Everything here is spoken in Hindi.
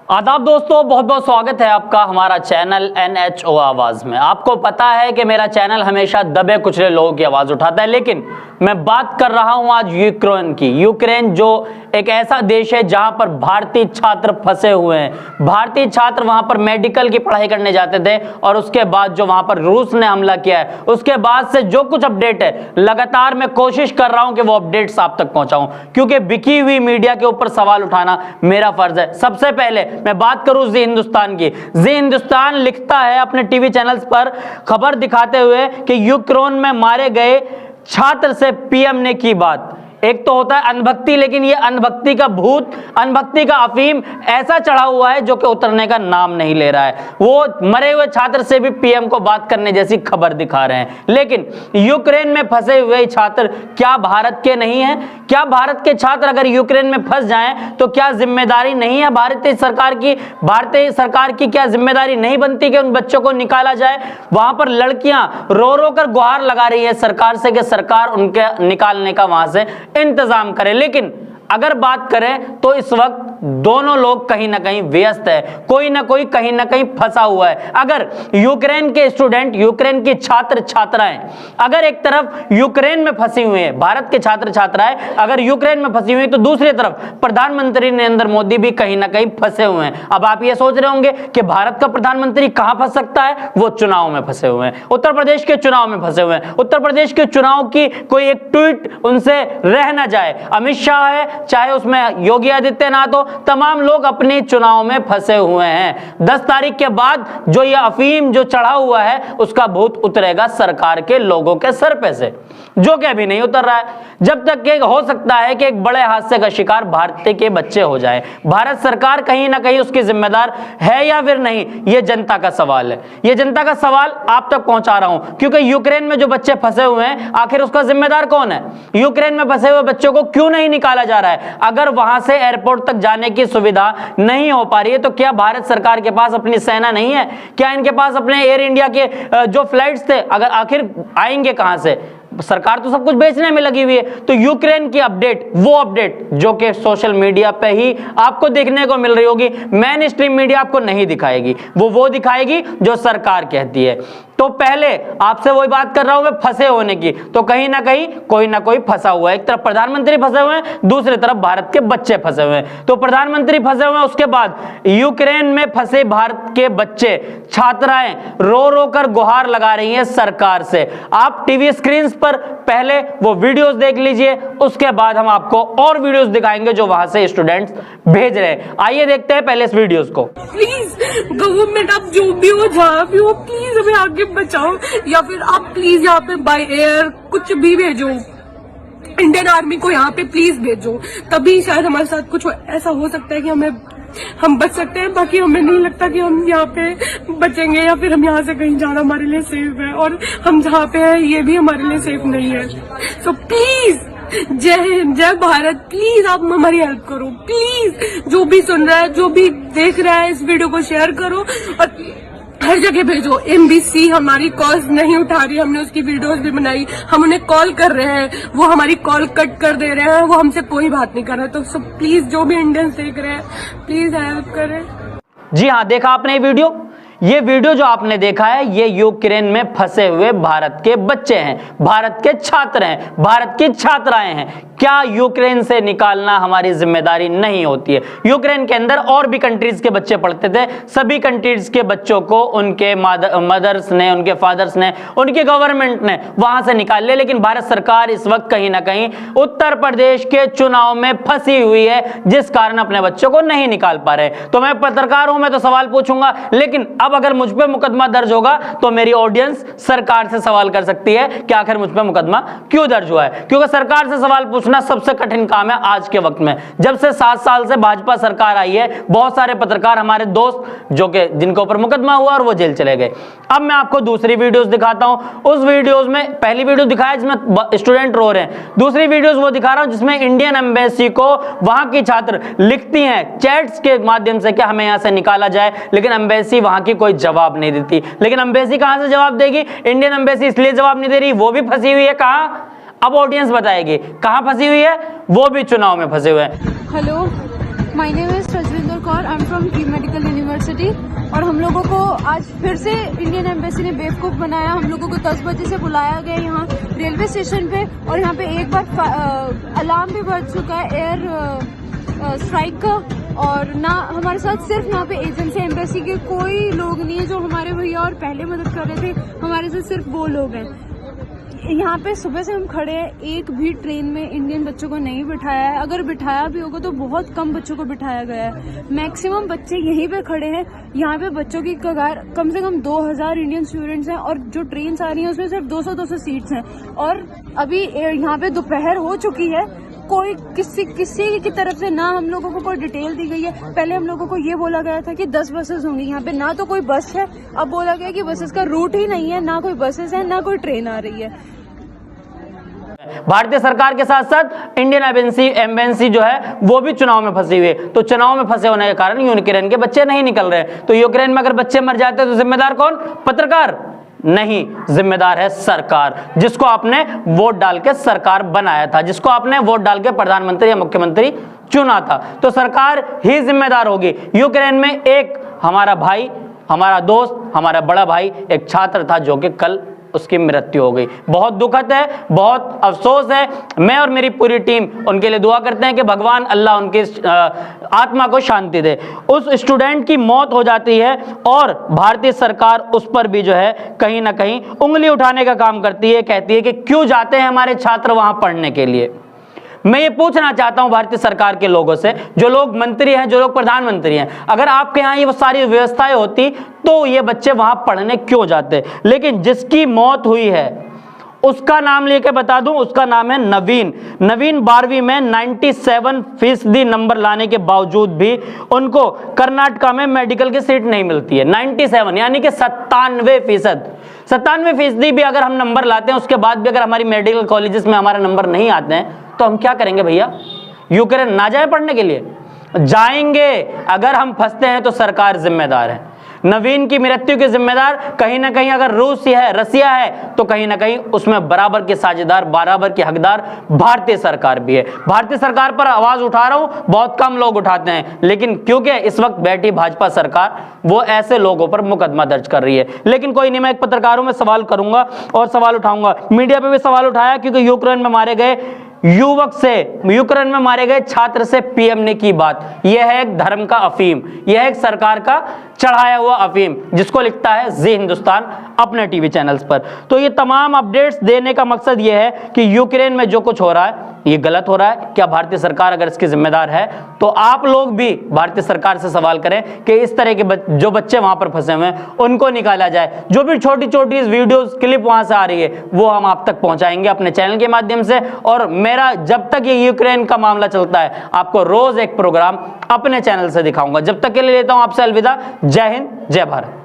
आदाब दोस्तों, बहुत बहुत स्वागत है आपका हमारा चैनल NHO आवाज में। आपको पता है कि मेरा चैनल हमेशा दबे कुचले लोगों की आवाज उठाता है, लेकिन मैं बात कर रहा हूं आज यूक्रेन की। यूक्रेन जो एक ऐसा देश है जहां पर भारतीय छात्र फंसे हुए हैं। भारतीय छात्र वहां पर मेडिकल की पढ़ाई करने जाते थे और उसके बाद जो वहां पर रूस ने हमला किया है, उसके बाद से जो कुछ अपडेट है, लगातार मैं कोशिश कर रहा हूं कि वो अपडेट्स आप तक पहुंचाऊं, क्योंकि बिकी हुई मीडिया के ऊपर सवाल उठाना मेरा फर्ज है। सबसे पहले मैं बात करूं जी हिंदुस्तान की। जी हिंदुस्तान लिखता है अपने टीवी चैनल्स पर खबर दिखाते हुए कि यूक्रेन में मारे गए छात्र से पीएम ने की बात। एक तो होता है अनभक्ति, लेकिन ये अनभक्ति का भूत, अनभक्ति का अफीम ऐसा चढ़ा हुआ है जो कि उतरने का नाम नहीं ले रहा है। वो मरे हुए छात्र से भी पीएम को बात करने जैसी खबर दिखा रहे हैं। लेकिन यूक्रेन में फंसे हुए छात्र क्या भारत के नहीं हैं? क्या भारत के छात्र अगर यूक्रेन में फंस जाएं तो क्या जिम्मेदारी नहीं है भारतीय सरकार की? भारतीय सरकार की क्या जिम्मेदारी नहीं बनती कि उन बच्चों को निकाला जाए? वहां पर लड़कियां रो रो कर गुहार लगा रही है सरकार से कि सरकार उनके निकालने का वहां से इंतजाम करे। लेकिन अगर बात करें तो इस वक्त दोनों लोग कहीं ना कहीं व्यस्त है, कोई ना कोई कहीं ना कहीं फंसा हुआ है। अगर यूक्रेन के स्टूडेंट, यूक्रेन के छात्र छात्राएं अगर एक तरफ यूक्रेन में फंसी हुई हैं, भारत के छात्र छात्राएं अगर यूक्रेन में फंसी हुई हैं, तो दूसरी तरफ प्रधानमंत्री नरेंद्र मोदी भी कहीं ना कहीं फंसे हुए हैं। अब आप ये सोच रहे होंगे कि भारत का प्रधानमंत्री कहां फंस सकता है? वो चुनाव में फंसे हुए हैं, उत्तर प्रदेश के चुनाव में फंसे हुए हैं। उत्तर प्रदेश के चुनाव की कोई एक ट्वीट उनसे रह ना जाए। अमित शाह है, चाहे उसमें योगी आदित्यनाथ हो, तमाम लोग अपने चुनाव में फंसे हुए हैं। 10 तारीख के बाद जो ये अफीम जो चढ़ा हुआ है, उसका भूत उतरेगा सरकार के लोगों के सर पे से, जो कि अभी नहीं उतर रहा है। जब तक कि हो सकता है कि एक बड़े हादसे का शिकार भारतीय के बच्चे हो जाए। भारत सरकार कहीं ना कहीं उसकी जिम्मेदार है या फिर नहीं, ये जनता का सवाल है। ये जनता का सवाल आप तक पहुंचा रहा हूं, क्योंकि यूक्रेन में जो बच्चे फंसे हुए हैं, आखिर उसका जिम्मेदार कौन है? यूक्रेन में फंसे हुए बच्चों को क्यों नहीं निकाला जा रहा है? अगर वहां से एयरपोर्ट तक जाने की सुविधा नहीं हो पा रही है, तो क्या भारत सरकार के पास अपनी सेना नहीं है? क्या इनके पास अपने एयर इंडिया के जो फ्लाइट्स थे, अगर आखिर आएंगे कहां से? सरकार तो सब कुछ बेचने में लगी हुई है। तो यूक्रेन की अपडेट, वो अपडेट जो कि सोशल मीडिया पे ही आपको देखने को मिल रही होगी, मेन स्ट्रीम मीडिया आपको नहीं दिखाएगी, वो दिखाएगी जो सरकार कहती है। तो पहले आपसे वही बात कर रहा हूं मैं फंसे होने की, तो कहीं ना कहीं कोई ना कोई फंसा हुआ है। एक तरफ प्रधानमंत्री फंसे हुए हैं, दूसरी तरफ भारत के बच्चे फंसे हुए हैं। तो प्रधानमंत्री फंसे हुए हैं, उसके बाद यूक्रेन में फंसे भारत के बच्चे, छात्राएं रो रो कर गुहार लगा रही हैं सरकार से। आप टीवी स्क्रीन पर पहले वो वीडियोस देख लीजिए, उसके बाद हम आपको और वीडियोस दिखाएंगे जो वहां से स्टूडेंट्स भेज रहे हैं। आइए देखते हैं पहले इस वीडियोस को। प्लीज गवर्नमेंट, आप जो भी हो, जहाँ भी हो, प्लीज हमें आगे बचाओ, या फिर आप प्लीज यहाँ पे बाय एयर कुछ भी भेजो, इंडियन आर्मी को यहाँ पे प्लीज भेजो, तभी शायद हमारे साथ कुछ ऐसा हो सकता है कि हम बच सकते हैं। बाकी हमें नहीं लगता कि हम यहाँ पे बचेंगे, या फिर हम यहाँ से कहीं जाना हमारे लिए सेफ है, और हम जहाँ पे हैं ये भी हमारे लिए सेफ नहीं है। सो प्लीज, जय हिंद, जय भारत, प्लीज आप हमारी हेल्प करो। प्लीज जो भी सुन रहा है, जो भी देख रहा है, इस वीडियो को शेयर करो और हर जगह भेजो। एमबीसी हमारी कॉल्स नहीं उठा रही, हमने उसकी वीडियोस भी बनाई, हम उन्हें कॉल कर रहे हैं, वो हमारी कॉल कट कर दे रहे हैं, वो हमसे कोई बात नहीं कर रहे। तो सब प्लीज जो भी इंडियंस देख रहे हैं, प्लीज हेल्प करें। जी हाँ, देखा आपने ये वीडियो जो आपने देखा है, ये यूक्रेन में फंसे हुए भारत के बच्चे हैं, भारत के छात्र हैं, भारत की छात्राएं हैं। क्या यूक्रेन से निकालना हमारी जिम्मेदारी नहीं होती है? यूक्रेन के अंदर और भी कंट्रीज के बच्चे पढ़ते थे, सभी कंट्रीज के बच्चों को उनके मदर्स ने, उनके फादर्स ने, उनकी गवर्नमेंट ने वहां से निकाल लिया। लेकिन भारत सरकार इस वक्त कहीं ना कहीं उत्तर प्रदेश के चुनाव में फंसी हुई है, जिस कारण अपने बच्चों को नहीं निकाल पा रहे। तो मैं पत्रकार हूं, मैं तो सवाल पूछूंगा, लेकिन अब अगर मुझ पे मुकदमा दर्ज होगा तो मेरी ऑडियंस सरकार से सवाल कर सकती है कि आखिर मुझ पे मुकदमा क्यों दर्ज हुआ है। क्योंकि सरकार से सवाल पूछना सबसे कठिन काम है आज के वक्त में। जब से 7 साल से भाजपा सरकार आई है, बहुत सारे पत्रकार हमारे दोस्त जो कि जिनके ऊपर मुकदमा हुआ और वो जेल चले गए। अब मैं आपको दूसरी वीडियोस दिखाता हूं। उस वीडियोस में पहली वीडियो दिखाया जिसमें स्टूडेंट रो रहे हैं, दूसरी वीडियोस वो दिखा रहा हूं जिसमें इंडियन एम्बेसी को वहां की छात्र लिखती हैं चैट्स के माध्यम से कि हमें यहां से निकाला जाए, लेकिन एम्बेसी वहां की कोई जवाब नहीं देती। लेकिन एम्बेसी कहां से जवाब देगी? इंडियन एम्बेसी इसलिए जवाब नहीं दे रही, वो भी फंसी हुई है। कहां? अब ऑडियंस बताएगी कहां फंसी हुई है। वो भी चुनाव में फंसे हुए हैं। Hello, my name is Rajwinder Kaur, I am from Kyiv medical university. और हम लोगों को आज फिर से इंडियन एम्बेसी ने बेवकूफ़ बनाया। हम लोगों को 10 बजे से बुलाया गया यहाँ रेलवे स्टेशन पे, और यहाँ पे एक बार अलार्म भी बज चुका है एयर स्ट्राइक का। और ना हमारे साथ सिर्फ यहाँ पे एजेंसी एम्बेसी के कोई लोग नहीं है जो हमारे भैया और पहले मदद कर रहे थे, हमारे साथ सिर्फ वो लोग हैं। यहाँ पे सुबह से हम खड़े हैं, एक भी ट्रेन में इंडियन बच्चों को नहीं बिठाया है। अगर बिठाया भी होगा तो बहुत कम बच्चों को बिठाया गया है। मैक्सिमम बच्चे यहीं पे खड़े हैं। यहाँ पे बच्चों की कगार कम से कम 2000 इंडियन स्टूडेंट्स हैं, और जो ट्रेन आ रही हैं उसमें सिर्फ 200-200 सीट्स हैं। और अभी यहाँ पे दोपहर हो चुकी है, कोई किसी की तरफ से ना हम लोगों को कोई डिटेल दी गई है। पहले हम लोगों को ये बोला गया था कि 10 बसेस होंगी यहाँ पे, ना तो कोई बस है। अब बोला गया कि बसेस का रूट ही नहीं है, ना कोई बसेस है, ना कोई ट्रेन आ रही है। भारतीय सरकार के साथ साथ इंडियन एम्बेसी जो है वो भी चुनाव में फंसी हुई है। तो चुनाव में फंसे होने के कारण यूक्रेन के बच्चे नहीं निकल रहे। तो यूक्रेन में अगर बच्चे मर जाते हैं तो जिम्मेदार कौन? पत्रकार नहीं, जिम्मेदार है सरकार, जिसको आपने वोट डाल के सरकार बनाया था, जिसको आपने वोट डाल के प्रधानमंत्री या मुख्यमंत्री चुना था। तो सरकार ही जिम्मेदार होगी। यूक्रेन में एक हमारा भाई, हमारा दोस्त, हमारा बड़ा भाई एक छात्र था जो कि कल उसकी मृत्यु हो गई। बहुत दुखद है, बहुत अफसोस है। मैं और मेरी पूरी टीम उनके लिए दुआ करते हैं कि भगवान अल्लाह उनकी आत्मा को शांति दे। उस स्टूडेंट की मौत हो जाती है और भारतीय सरकार उस पर भी जो है कहीं ना कहीं उंगली उठाने का काम करती है, कहती है कि क्यों जाते हैं हमारे छात्र वहां पढ़ने के लिए। मैं ये पूछना चाहता हूं भारतीय सरकार के लोगों से, जो लोग मंत्री हैं, जो लोग प्रधानमंत्री हैं, अगर आपके यहाँ ये वो सारी व्यवस्थाएं होती तो ये बच्चे वहां पढ़ने क्यों जाते? लेकिन जिसकी मौत हुई है उसका नाम लेके बता दूं, उसका नाम है नवीन। नवीन 12वीं में 97% नंबर लाने के बावजूद भी उनको कर्नाटका में मेडिकल की सीट नहीं मिलती है। 97 यानी कि 97%। 97% भी अगर हम नंबर लाते हैं, उसके बाद भी अगर हमारी मेडिकल कॉलेजेस में हमारे नंबर नहीं आते हैं तो हम क्या करेंगे भैया? यूक्रेन ना जाए पढ़ने के लिए? जाएंगे। अगर हम फंसते हैं तो सरकार जिम्मेदार है। नवीन की मृत्यु के जिम्मेदार कहीं ना कहीं अगर रूस है, रसिया है, तो कहीं ना कहीं उसमें बराबर के साझेदार, बराबर के हकदार भारतीय सरकार भी है। भारतीय सरकार पर आवाज उठा रहा हूं, बहुत कम लोग उठाते हैं, लेकिन क्योंकि इस वक्त बैठी भाजपा सरकार वो ऐसे लोगों पर मुकदमा दर्ज कर रही है। लेकिन कोई नहीं, मैं एक पत्रकारों में सवाल करूंगा और सवाल उठाऊंगा। मीडिया पे भी सवाल उठाया क्योंकि यूक्रेन में मारे गए युवक से, यूक्रेन में मारे गए छात्र से पीएम ने की बात। यह है एक धर्म का अफीम, यह है एक सरकार का चढ़ाया हुआ अफीम, जिसको लिखता है जी हिंदुस्तान अपने टीवी चैनल्स पर। तो ये तमाम अपडेट्स देने का मकसद यह है कि यूक्रेन में जो कुछ हो रहा है ये गलत हो रहा है। क्या भारतीय सरकार अगर इसकी जिम्मेदार है तो आप लोग भी भारतीय सरकार से सवाल करें कि इस तरह के जो बच्चे वहां पर फंसे हुए हैं उनको निकाला जाए। जो भी छोटी छोटी वीडियोस क्लिप वहां से आ रही है वो हम आप तक पहुंचाएंगे अपने चैनल के माध्यम से। और मेरा जब तक ये यूक्रेन का मामला चलता है आपको रोज एक प्रोग्राम अपने चैनल से दिखाऊंगा। जब तक के लिए लेता हूं आपसे अलविदा। जय हिंद, जय भारत।